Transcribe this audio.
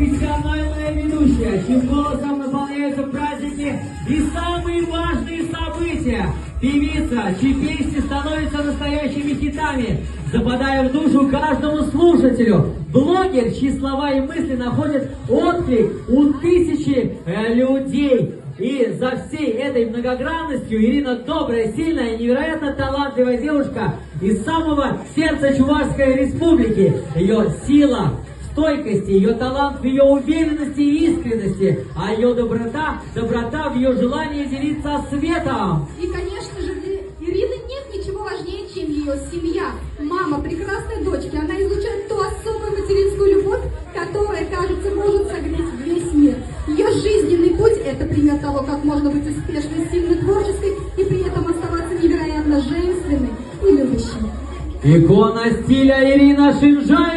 профессиональная ведущая, чьим голосом наполняются праздники и самые важные события. Певица, чьи песни становятся настоящими хитами, западая в душу каждому слушателю. Блогер, чьи слова и мысли находят отклик у тысячи людей. И за всей этой многогранностью Ирина добрая, сильная, невероятно талантливая девушка из самого сердца Чувашской Республики. Ее сила в стойкости, ее талант в ее уверенности и искренности, а ее доброта в ее желании делиться светом. И, конечно же, для Ирины нет ничего важнее, чем ее семья. Мама прекрасной дочки, она излучает ту особую материнскую любовь, которая, кажется, может согреть весь мир. Ее жизненный путь – это пример того, как можно быть успешной, сильной, творческой и при этом оставаться невероятно женственной и любящей. Икона стиля Ирина Шинжаева.